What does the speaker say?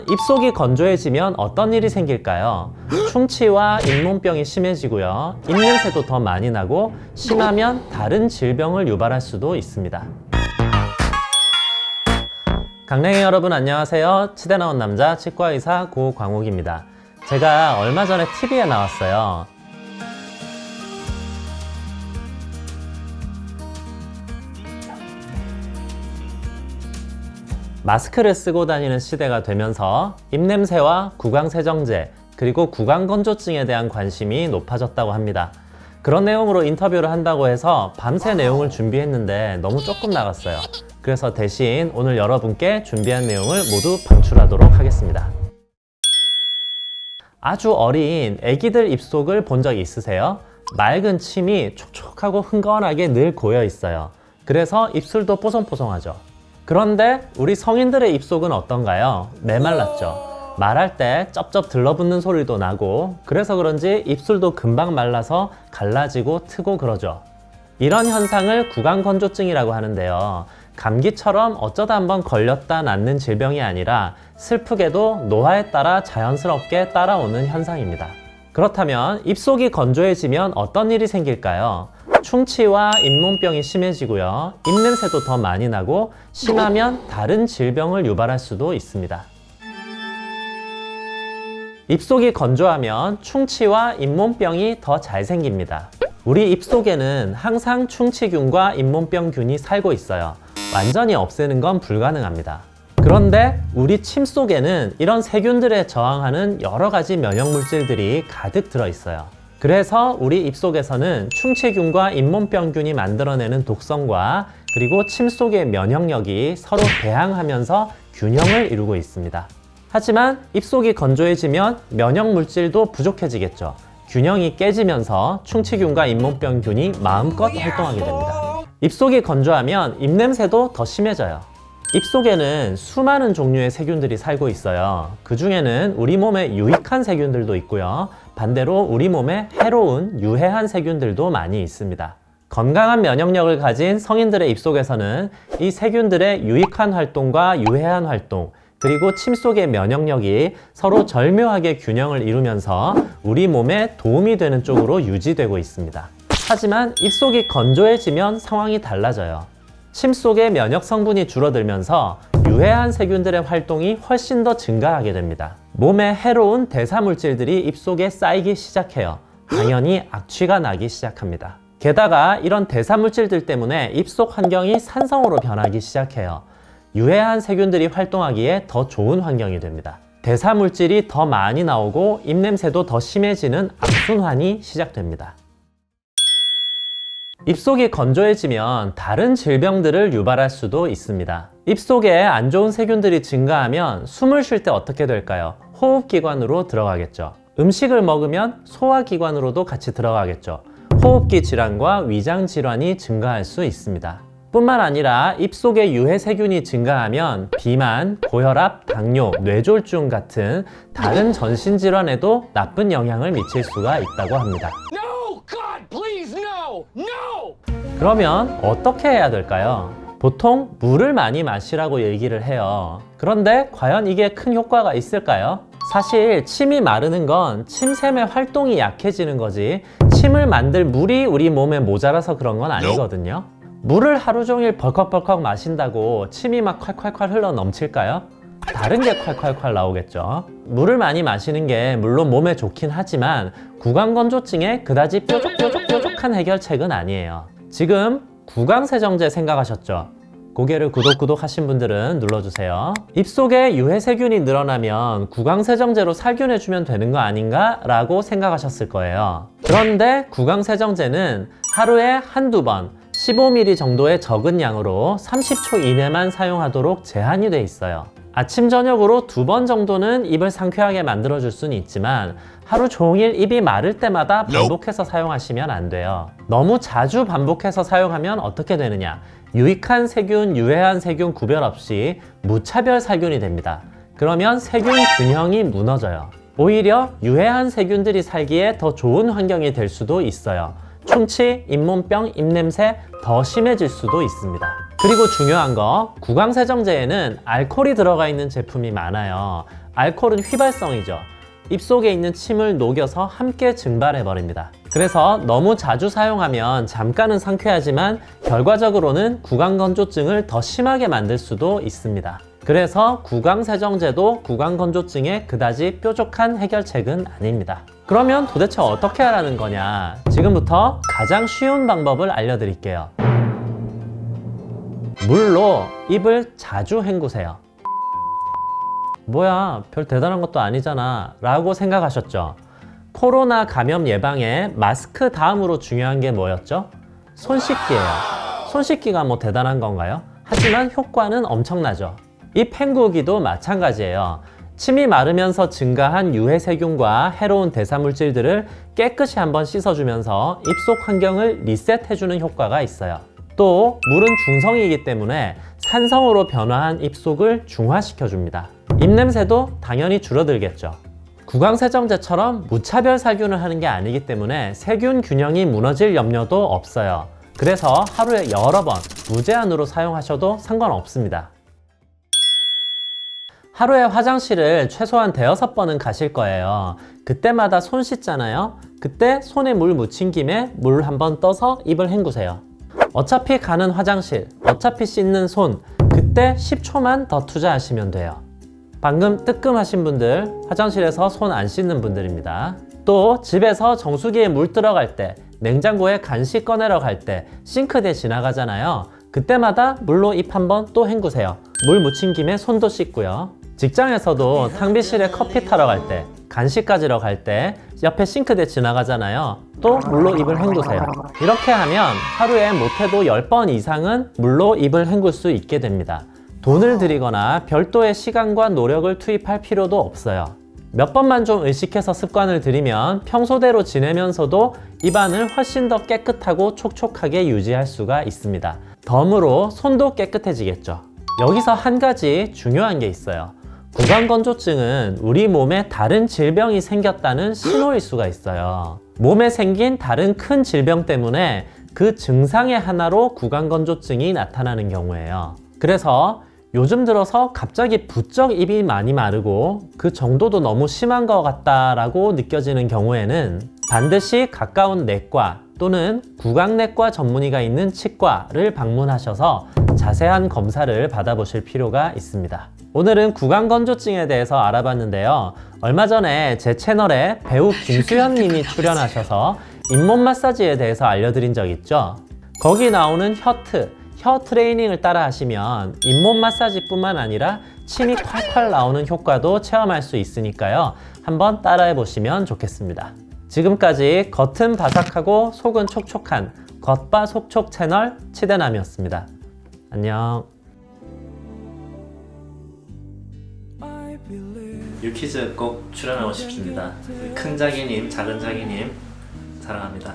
입속이 건조해지면 어떤 일이 생길까요? 충치와 잇몸병이 심해지고요. 입냄새도 더 많이 나고 심하면 다른 질병을 유발할 수도 있습니다. 강냉이 여러분 안녕하세요. 치대 나온 남자 치과의사 고광욱입니다. 제가 얼마 전에 TV에 나왔어요. 마스크를 쓰고 다니는 시대가 되면서 입냄새와 구강세정제 그리고 구강건조증에 대한 관심이 높아졌다고 합니다. 그런 내용으로 인터뷰를 한다고 해서 밤새 내용을 준비했는데 너무 조금 나갔어요. 그래서 대신 오늘 여러분께 준비한 내용을 모두 방출하도록 하겠습니다. 아주 어린 아기들 입속을 본 적 있으세요? 맑은 침이 촉촉하고 흥건하게 늘 고여 있어요. 그래서 입술도 뽀송뽀송하죠. 그런데 우리 성인들의 입속은 어떤가요? 메말랐죠. 말할 때 쩝쩝 들러붙는 소리도 나고 그래서 그런지 입술도 금방 말라서 갈라지고 트고 그러죠. 이런 현상을 구강건조증이라고 하는데요. 감기처럼 어쩌다 한번 걸렸다 낫는 질병이 아니라 슬프게도 노화에 따라 자연스럽게 따라오는 현상입니다. 그렇다면 입속이 건조해지면 어떤 일이 생길까요? 충치와 잇몸병이 심해지고요. 입냄새도 더 많이 나고 심하면 다른 질병을 유발할 수도 있습니다. 입속이 건조하면 충치와 잇몸병이 더 잘 생깁니다. 우리 입속에는 항상 충치균과 잇몸병균이 살고 있어요. 완전히 없애는 건 불가능합니다. 그런데 우리 침 속에는 이런 세균들에 저항하는 여러 가지 면역물질들이 가득 들어있어요. 그래서 우리 입속에서는 충치균과 잇몸병균이 만들어내는 독성과 그리고 침 속의 면역력이 서로 대항하면서 균형을 이루고 있습니다. 하지만 입속이 건조해지면 면역물질도 부족해지겠죠. 균형이 깨지면서 충치균과 잇몸병균이 마음껏 활동하게 됩니다. 입속이 건조하면 입냄새도 더 심해져요. 입속에는 수많은 종류의 세균들이 살고 있어요. 그 중에는 우리 몸에 유익한 세균들도 있고요. 반대로 우리 몸에 해로운 유해한 세균들도 많이 있습니다. 건강한 면역력을 가진 성인들의 입속에서는 이 세균들의 유익한 활동과 유해한 활동, 그리고 침 속의 면역력이 서로 절묘하게 균형을 이루면서 우리 몸에 도움이 되는 쪽으로 유지되고 있습니다. 하지만 입속이 건조해지면 상황이 달라져요. 침 속의 면역 성분이 줄어들면서 유해한 세균들의 활동이 훨씬 더 증가하게 됩니다. 몸에 해로운 대사물질들이 입속에 쌓이기 시작해요. 당연히 악취가 나기 시작합니다. 게다가 이런 대사물질들 때문에 입속 환경이 산성으로 변하기 시작해요. 유해한 세균들이 활동하기에 더 좋은 환경이 됩니다. 대사물질이 더 많이 나오고 입냄새도 더 심해지는 악순환이 시작됩니다. 입속이 건조해지면 다른 질병들을 유발할 수도 있습니다. 입속에 안 좋은 세균들이 증가하면 숨을 쉴 때 어떻게 될까요? 호흡기관으로 들어가겠죠. 음식을 먹으면 소화기관으로도 같이 들어가겠죠. 호흡기 질환과 위장 질환이 증가할 수 있습니다. 뿐만 아니라 입속에 유해 세균이 증가하면 비만, 고혈압, 당뇨, 뇌졸중 같은 다른 전신 질환에도 나쁜 영향을 미칠 수가 있다고 합니다. 그러면 어떻게 해야 될까요? 보통 물을 많이 마시라고 얘기를 해요. 그런데 과연 이게 큰 효과가 있을까요? 사실 침이 마르는 건 침샘의 활동이 약해지는 거지 침을 만들 물이 우리 몸에 모자라서 그런 건 아니거든요. 물을 하루 종일 벌컥벌컥 마신다고 침이 막 콸콸콸 흘러 넘칠까요? 다른 게 콸콸콸 나오겠죠. 물을 많이 마시는 게 물론 몸에 좋긴 하지만 구강건조증에 그다지 뾰족뾰족뾰족한 해결책은 아니에요. 지금 구강세정제 생각하셨죠? 고개를 구독 하신 분들은 눌러주세요. 입속에 유해세균이 늘어나면 구강세정제로 살균해주면 되는 거 아닌가? 라고 생각하셨을 거예요. 그런데 구강세정제는 하루에 한두 번 15ml 정도의 적은 양으로 30초 이내만 사용하도록 제한이 돼 있어요. 아침 저녁으로 2번 정도는 입을 상쾌하게 만들어줄 수는 있지만 하루 종일 입이 마를 때마다 반복해서 사용하시면 안 돼요. 너무 자주 반복해서 사용하면 어떻게 되느냐? 유익한 세균, 유해한 세균 구별 없이 무차별 살균이 됩니다. 그러면 세균 균형이 무너져요. 오히려 유해한 세균들이 살기에 더 좋은 환경이 될 수도 있어요. 충치, 잇몸병, 입냄새 더 심해질 수도 있습니다. 그리고 중요한 거, 구강세정제에는 알코올이 들어가 있는 제품이 많아요. 알코올은 휘발성이죠. 입속에 있는 침을 녹여서 함께 증발해버립니다. 그래서 너무 자주 사용하면 잠깐은 상쾌하지만 결과적으로는 구강건조증을 더 심하게 만들 수도 있습니다. 그래서 구강세정제도 구강건조증에 그다지 뾰족한 해결책은 아닙니다. 그러면 도대체 어떻게 하라는 거냐? 지금부터 가장 쉬운 방법을 알려드릴게요. 물로 입을 자주 헹구세요. 뭐야, 별 대단한 것도 아니잖아 라고 생각하셨죠? 코로나 감염 예방에 마스크 다음으로 중요한 게 뭐였죠? 손 씻기예요. 손 씻기가 뭐 대단한 건가요? 하지만 효과는 엄청나죠. 입 헹구기도 마찬가지예요. 침이 마르면서 증가한 유해 세균과 해로운 대사 물질들을 깨끗이 한번 씻어주면서 입속 환경을 리셋해주는 효과가 있어요. 또 물은 중성이기 때문에 산성으로 변화한 입속을 중화시켜줍니다. 입냄새도 당연히 줄어들겠죠. 구강세정제처럼 무차별 살균을 하는 게 아니기 때문에 세균 균형이 무너질 염려도 없어요. 그래서 하루에 여러 번 무제한으로 사용하셔도 상관없습니다. 하루에 화장실을 최소한 5번은 가실 거예요. 그때마다 손 씻잖아요. 그때 손에 물 묻힌 김에 물 한번 떠서 입을 헹구세요. 어차피 가는 화장실, 어차피 씻는 손, 그때 10초만 더 투자하시면 돼요. 방금 뜨끔하신 분들, 화장실에서 손 안 씻는 분들입니다. 또 집에서 정수기에 물 들어갈 때, 냉장고에 간식 꺼내러 갈 때, 싱크대 지나가잖아요. 그때마다 물로 입 한번 또 헹구세요. 물 묻힌 김에 손도 씻고요. 직장에서도 탕비실에 커피 타러 갈 때, 간식 가지러 갈 때 옆에 싱크대 지나가잖아요. 또 물로 입을 헹구세요. 이렇게 하면 하루에 못해도 10번 이상은 물로 입을 헹굴 수 있게 됩니다. 돈을 들이거나 별도의 시간과 노력을 투입할 필요도 없어요. 몇 번만 좀 의식해서 습관을 들이면 평소대로 지내면서도 입안을 훨씬 더 깨끗하고 촉촉하게 유지할 수가 있습니다. 덤으로 손도 깨끗해지겠죠. 여기서 한 가지 중요한 게 있어요. 구강건조증은 우리 몸에 다른 질병이 생겼다는 신호일 수가 있어요. 몸에 생긴 다른 큰 질병 때문에 그 증상의 하나로 구강건조증이 나타나는 경우예요. 그래서 요즘 들어서 갑자기 부쩍 입이 많이 마르고 그 정도도 너무 심한 것 같다라고 느껴지는 경우에는 반드시 가까운 내과 또는 구강내과 전문의가 있는 치과를 방문하셔서 자세한 검사를 받아보실 필요가 있습니다. 오늘은 구강건조증에 대해서 알아봤는데요. 얼마 전에 제 채널에 배우 김수현 님이 출연하셔서 잇몸 마사지에 대해서 알려드린 적 있죠? 거기 나오는 혀 트레이닝을 따라 하시면 잇몸 마사지뿐만 아니라 침이 콸콸 나오는 효과도 체험할 수 있으니까요. 한번 따라해 보시면 좋겠습니다. 지금까지 겉은 바삭하고 속은 촉촉한 겉바속촉 채널 치대남이었습니다. 안녕. 유퀴즈 꼭 출연하고 싶습니다. 큰 자기님, 작은 자기님 사랑합니다.